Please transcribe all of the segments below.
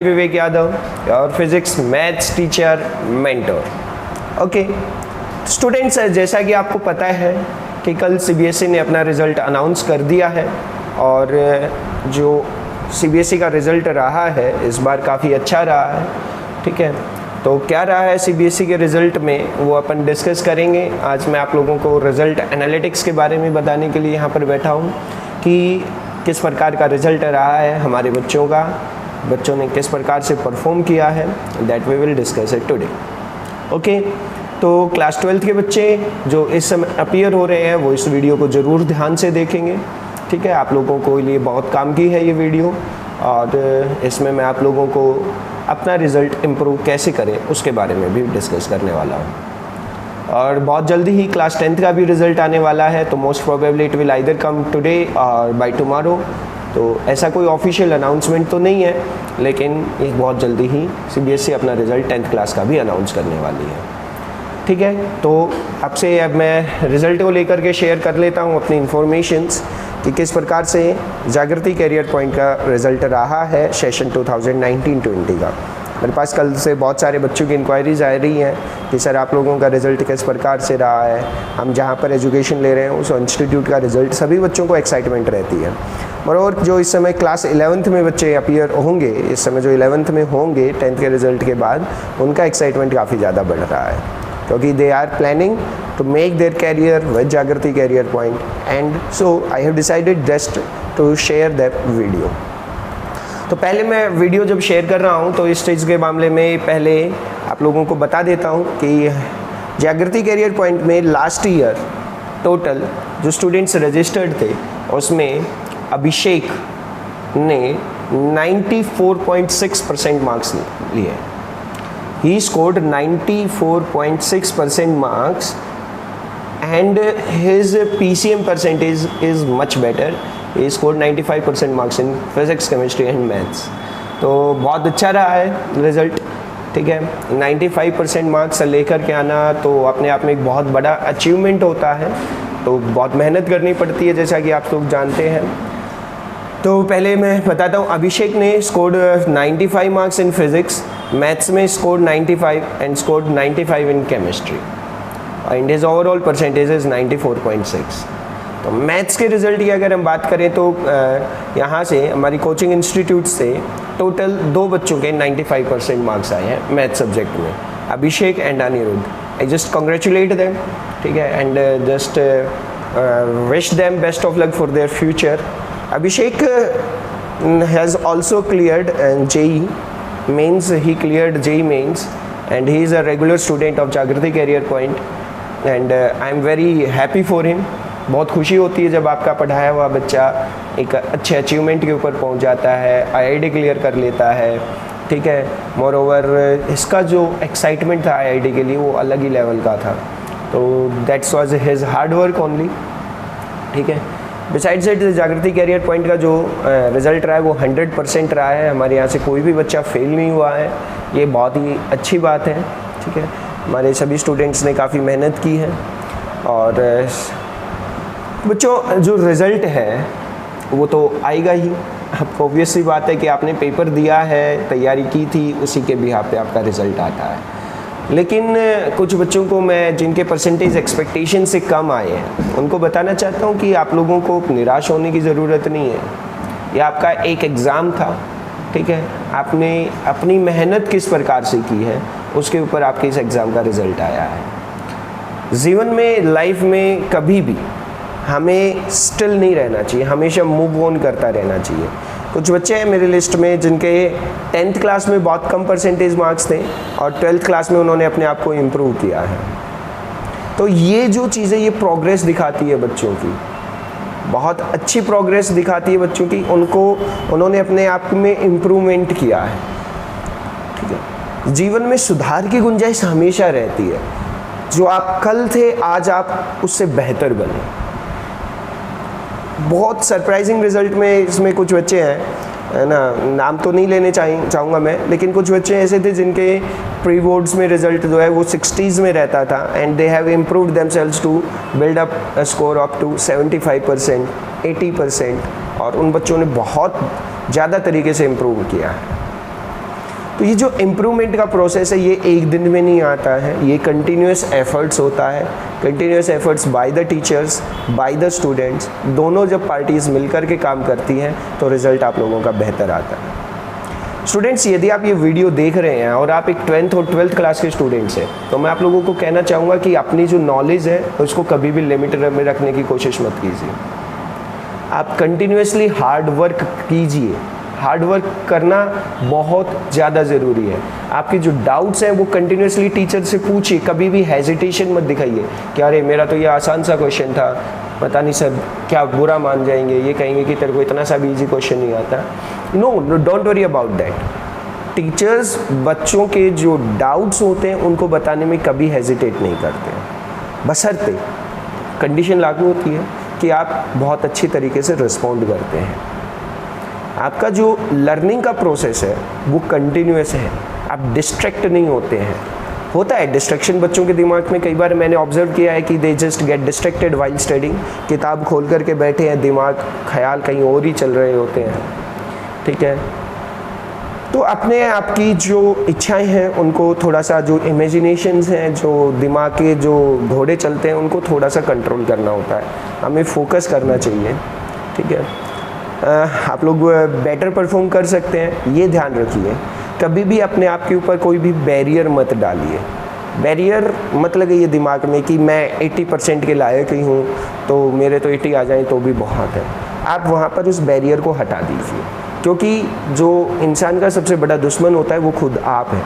विवेक यादव और physics maths teacher mentor. Okay students, जैसा कि आपको पता है कि कल सीबीएसई ने अपना रिज़ल्ट अनाउंस कर दिया है और जो सीबीएसई का रिज़ल्ट रहा है इस बार काफ़ी अच्छा रहा है। ठीक है, तो क्या रहा है सीबीएसई के रिज़ल्ट में वो अपन डिस्कस करेंगे। आज मैं आप लोगों को रिज़ल्ट एनालिटिक्स के बारे में बताने के लिए यहाँ पर बैठा हूँ कि किस प्रकार का रिज़ल्ट रहा है हमारे बच्चों का, बच्चों ने किस प्रकार से परफॉर्म किया है, that we will discuss it today. Okay, तो क्लास 12th के बच्चे जो इस समय अपीयर हो रहे हैं वो इस वीडियो को ज़रूर ध्यान से देखेंगे। ठीक है, आप लोगों को लिए बहुत काम की है ये वीडियो और इसमें मैं आप लोगों को अपना रिज़ल्ट इम्प्रूव कैसे करें उसके बारे में भी डिस्कस करने वाला हूँ। और बहुत जल्दी ही क्लास 10th का भी रिज़ल्ट आने वाला है, तो most probably it will either come today और बाय टुमारो। तो ऐसा कोई ऑफिशियल अनाउंसमेंट तो नहीं है, लेकिन एक बहुत जल्दी ही सीबीएसई अपना रिज़ल्ट 10th क्लास का भी अनाउंस करने वाली है। ठीक है, तो आपसे अब मैं रिज़ल्ट को लेकर के शेयर कर लेता हूँ अपनी इन्फॉर्मेशंस कि किस प्रकार से जागृति कैरियर पॉइंट का रिज़ल्ट रहा है सेशन 2019-20 का। मेरे पास कल से बहुत सारे बच्चों की इंक्वायरीज आ रही हैं कि सर आप लोगों का रिज़ल्ट किस प्रकार से रहा है, हम जहाँ पर एजुकेशन ले रहे हैं उस इंस्टीट्यूट का रिज़ल्ट, सभी बच्चों को एक्साइटमेंट रहती है। और जो इस समय क्लास 11th में बच्चे अपीयर होंगे, इस समय जो 11th में होंगे 10th के रिज़ल्ट के बाद, उनका एक्साइटमेंट काफ़ी ज़्यादा बढ़ रहा है क्योंकि they are planning to make their career with Jagriti career point and so I have decided just to share that video. तो पहले मैं वीडियो जब शेयर कर रहा हूँ तो इस चीज़ के मामले में पहले आप लोगों को बता देता हूँ कि जागृति कैरियर पॉइंट में लास्ट ईयर टोटल जो स्टूडेंट्स रजिस्टर्ड थे उसमें अभिषेक ने 94.6% मार्क्स लिए। He scored 94.6% marks and his PCM percentage is much better. He scored 95% marks in physics, chemistry and maths. तो बहुत अच्छा रहा है रिज़ल्ट। ठीक है, 95% मार्क्स लेकर के आना तो अपने आप में एक बहुत बड़ा अचीवमेंट होता है, तो बहुत मेहनत करनी पड़ती है जैसा कि आप लोग जानते हैं। तो पहले मैं बताता हूँ, अभिषेक ने scored 95 marks in physics, maths में scored 95 and scored 95 in chemistry and his overall percentage is 94.6। तो मैथ्स के रिज़ल्ट की अगर हम बात करें तो यहाँ से हमारी कोचिंग इंस्टीट्यूट से टोटल 2 बच्चों के 95% मार्क्स आए हैं मैथ सब्जेक्ट में, Abhishek and Aniruddh. I just congratulate them, ठीक है, and just wish them best of luck for their future. Abhishek has also cleared JEE mains. He cleared JEE mains and he is a regular student of Jagriti Career Point and I am very happy for him. बहुत खुशी होती है जब आपका पढ़ाया हुआ बच्चा एक अच्छे अचीवमेंट के ऊपर पहुंच जाता है, IIT क्लियर कर लेता है। ठीक है, मोर ओवर इसका जो एक्साइटमेंट था IIT के लिए वो अलग ही लेवल का था, तो that's was his hard work only. ठीक है, बिसाइड्स इट जागृति कैरियर पॉइंट का जो रिज़ल्ट रहा है वो 100% रहा है। हमारे यहाँ से कोई भी बच्चा फेल नहीं हुआ है, ये बहुत ही अच्छी बात है। ठीक है, हमारे सभी स्टूडेंट्स ने काफ़ी मेहनत की है और बच्चों जो रिज़ल्ट है वो तो आएगा ही। आपको ऑब्वियस सी बात है कि आपने पेपर दिया है, तैयारी की थी, उसी के बिहाफ पे आपका रिज़ल्ट आता है। लेकिन कुछ बच्चों को मैं जिनके परसेंटेज एक्सपेक्टेशन से कम आए हैं उनको बताना चाहता हूँ कि आप लोगों को निराश होने की ज़रूरत नहीं है। यह आपका एक एग्ज़ाम था। ठीक है, आपने अपनी मेहनत किस प्रकार से की है उसके ऊपर आपके इस एग्ज़ाम का रिज़ल्ट आया है। जीवन में, लाइफ में कभी भी हमें स्टिल नहीं रहना चाहिए, हमेशा मूव ऑन करता रहना चाहिए। कुछ बच्चे हैं मेरी लिस्ट में जिनके 10th क्लास में बहुत कम परसेंटेज मार्क्स थे और 12th क्लास में उन्होंने अपने आप को इम्प्रूव किया है। तो ये जो चीज़ें ये प्रोग्रेस दिखाती है बच्चों की, बहुत अच्छी प्रोग्रेस दिखाती है बच्चों की, उन्होंने अपने आप में इम्प्रूवमेंट किया है। ठीक है, जीवन में सुधार की गुंजाइश हमेशा रहती है। जो आप कल थे आज आप उससे बेहतर बने। बहुत सरप्राइजिंग रिज़ल्ट में इसमें कुछ बच्चे हैं, है ना, नाम तो नहीं लेने चाहूँगा मैं, लेकिन कुछ बच्चे ऐसे थे जिनके प्री बोर्ड्स में रिज़ल्ट जो है वो 60s में रहता था and they have improved themselves to build up a score up to 75%, 80%, और उन बच्चों ने बहुत ज़्यादा तरीके से इम्प्रूव किया है। तो ये जो इम्प्रूवमेंट का प्रोसेस है ये एक दिन में नहीं आता है, ये कंटिन्यूस एफर्ट्स होता है, continuous efforts by the teachers, by the students, दोनों जब पार्टीज़ मिलकर के काम करती हैं तो रिज़ल्ट आप लोगों का बेहतर आता है। स्टूडेंट्स, यदि आप ये वीडियो देख रहे हैं और आप एक 10th और 12th क्लास के स्टूडेंट्स हैं तो मैं आप लोगों को कहना चाहूँगा कि अपनी जो नॉलेज है उसको कभी भी लिमिट में रखने की कोशिश मत कीजिए। आप कंटिन्यूसली हार्ड वर्क कीजिए। हार्ड वर्क करना बहुत ज़्यादा ज़रूरी है। आपके जो डाउट्स हैं वो कंटिन्यूसली टीचर से पूछिए, कभी भी हेजिटेशन मत दिखाइए कि अरे मेरा तो ये आसान सा क्वेश्चन था, पता नहीं सर क्या बुरा मान जाएंगे, ये कहेंगे कि तेरे को इतना सा भी ईजी क्वेश्चन नहीं आता। No, don't worry about that. Teachers बच्चों के जो डाउट्स होते हैं उनको बताने में कभी हेजिटेट नहीं करते हैं, बशर्ते कंडीशन लागू होती है कि आप बहुत अच्छी तरीके से रिस्पॉन्ड करते हैं। आपका जो लर्निंग का प्रोसेस है वो कंटिन्यूस है, आप डिस्ट्रैक्ट नहीं होते हैं। होता है डिस्ट्रैक्शन बच्चों के दिमाग में, कई बार मैंने ऑब्जर्व किया है कि they just get distracted while studying, किताब खोल करके बैठे हैं, दिमाग ख्याल कहीं और ही चल रहे होते हैं, ठीक है। तो अपने आपकी जो इच्छाएं हैं उनको थोड़ा सा, जो इमेजिनेशंस हैं, जो दिमाग के जो घोड़े चलते हैं उनको थोड़ा सा कंट्रोल करना होता है, हमें फोकस करना चाहिए, ठीक है। आप लोग बेटर परफॉर्म कर सकते हैं, ये ध्यान रखिए। कभी भी अपने आप के ऊपर कोई भी बैरियर मत डालिए। बैरियर मत लगाइए दिमाग में कि मैं 80% के लायक ही हूँ तो मेरे तो 80 आ जाएं तो भी बहुत है। आप वहाँ पर उस बैरियर को हटा दीजिए, क्योंकि जो इंसान का सबसे बड़ा दुश्मन होता है वो खुद आप है।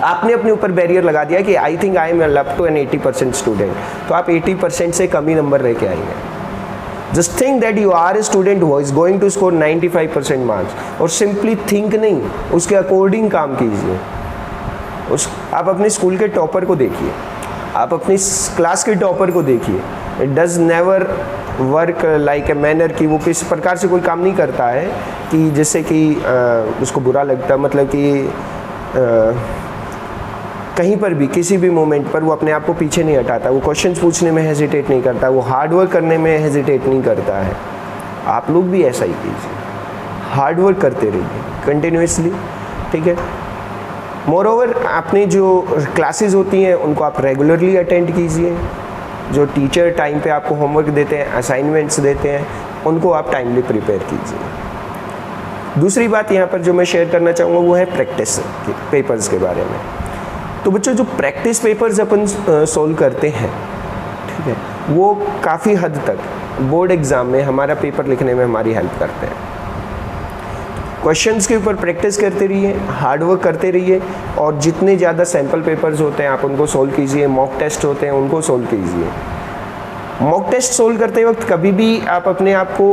आपने अपने ऊपर बैरियर लगा दिया कि I think I am up to an 80% student, तो आप 80% से कम ही नंबर लेके आएंगे। Just think that you are a student who is going to score 95% marks, और सिंपली थिंक नहीं, उसके अकॉर्डिंग काम कीजिए। आप अपने स्कूल के टॉपर को देखिए, आप अपनी क्लास के टॉपर को देखिए। It does never work like a manner कि वो किस प्रकार से कोई काम नहीं करता है कि जिससे कि उसको बुरा लगता, मतलब कि कहीं पर भी किसी भी मोमेंट पर वो अपने आप को पीछे नहीं हटाता, वो क्वेश्चंस पूछने में हेजिटेट नहीं करता, वो हार्ड वर्क करने में हेजिटेट नहीं करता है। आप लोग भी ऐसा ही कीजिए, हार्ड वर्क करते रहिए कंटिन्यूसली, ठीक है। मोरओवर अपनी जो क्लासेस होती हैं उनको आप रेगुलरली अटेंड कीजिए। जो टीचर टाइम पे आपको होमवर्क देते हैं, असाइनमेंट्स देते हैं, उनको आप टाइमली प्रिपेयर कीजिए। दूसरी बात यहाँ पर जो मैं शेयर करना चाहूँगा वो है प्रैक्टिस पेपर्स के बारे में। तो बच्चों, जो प्रैक्टिस पेपर्स अपन सोल्व करते हैं, ठीक है, वो काफ़ी हद तक बोर्ड एग्ज़ाम में हमारा पेपर लिखने में हमारी हेल्प करते हैं। क्वेश्चंस के ऊपर प्रैक्टिस करते रहिए, हार्ड वर्क करते रहिए, और जितने ज़्यादा सैम्पल पेपर्स होते हैं आप उनको सोल्व कीजिए। मॉक टेस्ट होते हैं उनको सोल्व कीजिए। मॉक टेस्ट सोल्व करते वक्त कभी भी आप अपने आप को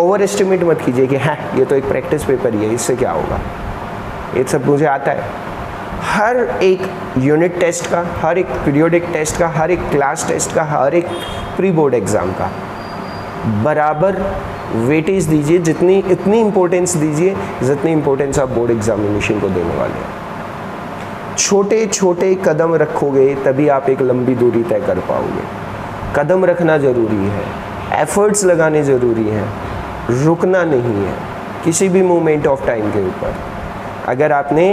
ओवर एस्टिमेट मत कीजिए कि हाँ ये तो एक प्रैक्टिस पेपर ही है, इससे क्या होगा, ये सब मुझे आता है। हर एक यूनिट टेस्ट का, हर एक पीरियोडिक टेस्ट का, हर एक क्लास टेस्ट का, हर एक प्री बोर्ड एग्ज़ाम का बराबर वेटेज दीजिए, इतनी इम्पोर्टेंस दीजिए जितनी इम्पोर्टेंस आप बोर्ड एग्जामिनेशन को देने वाले हैं। छोटे छोटे कदम रखोगे तभी आप एक लंबी दूरी तय कर पाओगे। कदम रखना ज़रूरी है, एफर्ट्स लगाने ज़रूरी हैं, रुकना नहीं है किसी भी मोमेंट ऑफ टाइम के ऊपर। अगर आपने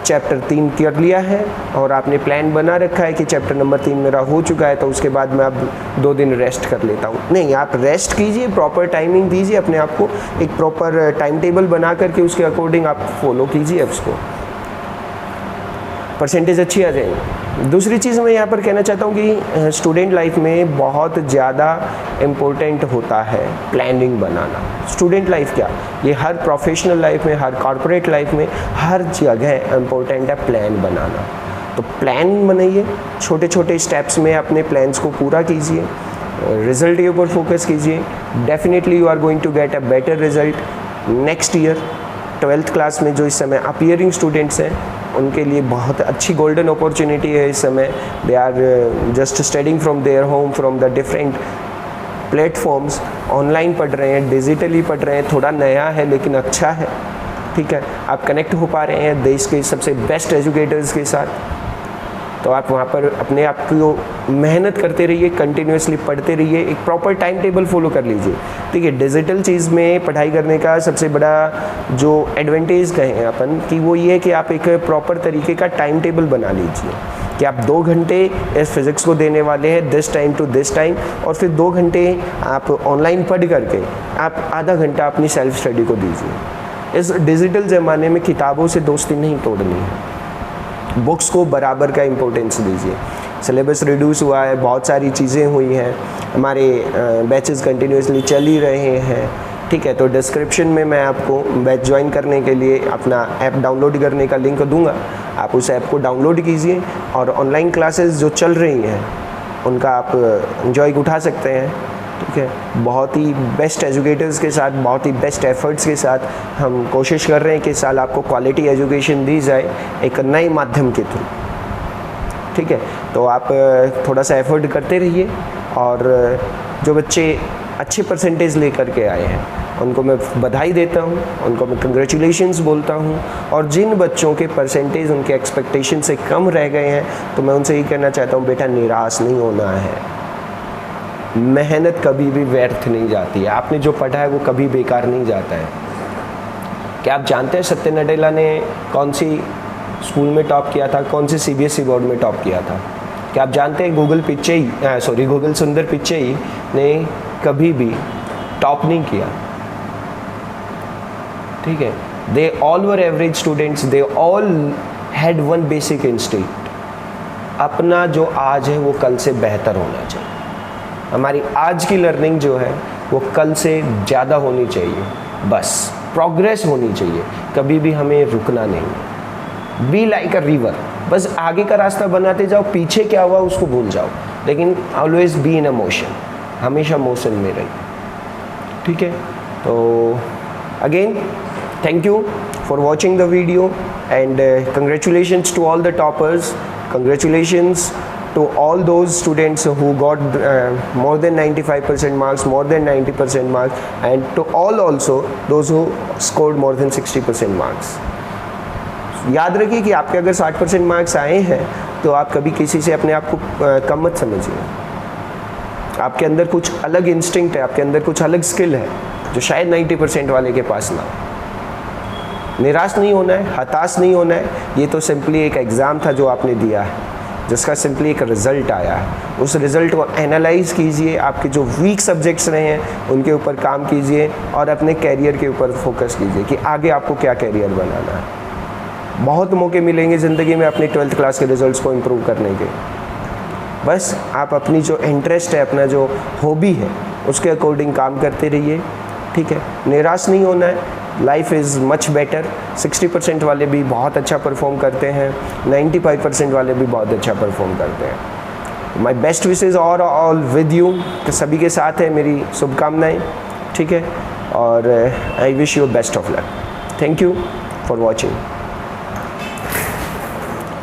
चैप्टर 3 कर लिया है और आपने प्लान बना रखा है कि चैप्टर नंबर 3 मेरा हो चुका है तो उसके बाद मैं अब 2 दिन रेस्ट कर लेता हूँ, नहीं, आप रेस्ट कीजिए, प्रॉपर टाइमिंग दीजिए अपने आप को, एक प्रॉपर टाइम टेबल बना करके उसके अकॉर्डिंग आप फॉलो कीजिए उसको, परसेंटेज अच्छी आ जाएगी। दूसरी चीज़ मैं यहाँ पर कहना चाहता हूँ कि स्टूडेंट लाइफ में बहुत ज़्यादा इम्पोर्टेंट होता है प्लानिंग बनाना। स्टूडेंट लाइफ क्या, ये हर प्रोफेशनल लाइफ में, हर कॉर्पोरेट लाइफ में, हर जगह इम्पोर्टेंट है प्लान बनाना। तो प्लान बनाइए, छोटे छोटे स्टेप्स में अपने प्लान्स को पूरा कीजिए, रिजल्ट के ऊपर फोकस कीजिए। Definitely you are going to get a better result next year. 12th class में जो इस समय अपीयरिंग स्टूडेंट्स हैं उनके लिए बहुत अच्छी गोल्डन अपॉर्चुनिटी है इस समय। They are just studying from their home, from the different platforms, online पढ़ रहे हैं, डिजिटली पढ़ रहे हैं, थोड़ा नया है लेकिन अच्छा है, ठीक है। आप कनेक्ट हो पा रहे हैं देश के सबसे बेस्ट एजुकेटर्स के साथ। तो आप वहाँ पर अपने आप को मेहनत करते रहिए, कंटिन्यूसली पढ़ते रहिए, एक प्रॉपर टाइम टेबल फॉलो कर लीजिए। ठीक है, डिजिटल चीज़ में पढ़ाई करने का सबसे बड़ा जो एडवांटेज कहें अपन कि वो ये है कि आप एक प्रॉपर तरीके का टाइम टेबल बना लीजिए कि आप 2 घंटे इस फिज़िक्स को देने वाले हैं this time to this time, और फिर 2 घंटे आप ऑनलाइन पढ़ करके आप आधा घंटा अपनी सेल्फ स्टडी को दीजिए। इस डिजिटल ज़माने में किताबों से दोस्ती नहीं तोड़नी है, बुक्स को बराबर का इम्पोर्टेंस दीजिए। सिलेबस रिड्यूस हुआ है, बहुत सारी चीज़ें हुई हैं, हमारे बैचेस कंटिन्यूसली चल ही रहे हैं। ठीक है, तो डिस्क्रिप्शन में मैं आपको बैच ज्वाइन करने के लिए अपना ऐप डाउनलोड करने का लिंक दूंगा, आप उस ऐप को डाउनलोड कीजिए और ऑनलाइन क्लासेस जो चल रही हैं उनका आप एंजॉय उठा सकते हैं। ठीक है, बहुत ही बेस्ट एजुकेटर्स के साथ, बहुत ही बेस्ट एफर्ट्स के साथ हम कोशिश कर रहे हैं कि इस साल आपको क्वालिटी एजुकेशन दी जाए एक नए माध्यम के थ्रू। ठीक है, तो आप थोड़ा सा एफर्ट करते रहिए, और जो बच्चे अच्छे परसेंटेज लेकर के आए हैं उनको मैं बधाई देता हूँ, उनको मैं कंग्रेचुलेशंस बोलता हूँ, और जिन बच्चों के परसेंटेज उनके एक्सपेक्टेशन से कम रह गए हैं तो मैं उनसे ये कहना चाहता हूँ, बेटा निराश नहीं होना है, मेहनत कभी भी व्यर्थ नहीं जाती है, आपने जो पढ़ा है वो कभी बेकार नहीं जाता है। क्या आप जानते हैं सत्य नडेला ने कौन सी स्कूल में टॉप किया था, कौन से CBSE बोर्ड में टॉप किया था? क्या आप जानते हैं गूगल सुंदर पिच्चई ने कभी भी टॉप नहीं किया? ठीक है, they all were average students, they all had one basic instinct, अपना जो आज है वो कल से बेहतर होना चाहिए। हमारी आज की लर्निंग जो है वो कल से ज़्यादा होनी चाहिए, बस प्रोग्रेस होनी चाहिए, कभी भी हमें रुकना नहीं। बी लाइक अ रिवर, बस आगे का रास्ता बनाते जाओ, पीछे क्या हुआ उसको भूल जाओ, लेकिन always be in a motion, हमेशा मोशन में रहिए। ठीक है, तो again thank you for watching the video and congratulations to all the toppers, congratulations to all those students who got more than 95% marks, more than 90% marks, and to all also those who scored more than 60% marks. याद रखिए कि आपके अगर 60% marks आए हैं तो आप कभी किसी से अपने आप को कम मत समझिए। आपके अंदर कुछ अलग इंस्टिंक्ट है, आपके अंदर कुछ अलग स्किल है जो शायद 90% वाले के पास ना हो। निराश नहीं होना है, हताश नहीं होना है, ये तो सिंपली एक एग्ज़ाम था जो आपने दिया है, जिसका सिंपली एक रिज़ल्ट आया है। उस रिज़ल्ट को एनालाइज़ कीजिए, आपके जो वीक सब्जेक्ट्स रहे हैं उनके ऊपर काम कीजिए और अपने कैरियर के ऊपर फोकस कीजिए कि आगे आपको क्या कैरियर बनाना है। बहुत मौके मिलेंगे ज़िंदगी में अपनी 12th क्लास के रिज़ल्ट्स को इम्प्रूव करने के, बस आप अपनी जो इंटरेस्ट है, अपना जो हॉबी है, उसके अकॉर्डिंग काम करते रहिए। ठीक है, निराश नहीं होना है, लाइफ इज़ मच बेटर। 60% वाले भी बहुत अच्छा परफॉर्म करते हैं, 95% वाले भी बहुत अच्छा परफॉर्म करते हैं। माई बेस्ट विशेज़ और ऑल विद यू, तो सभी के साथ है मेरी शुभकामनाएँ। ठीक है, और I wish you best of luck. Thank you for watching.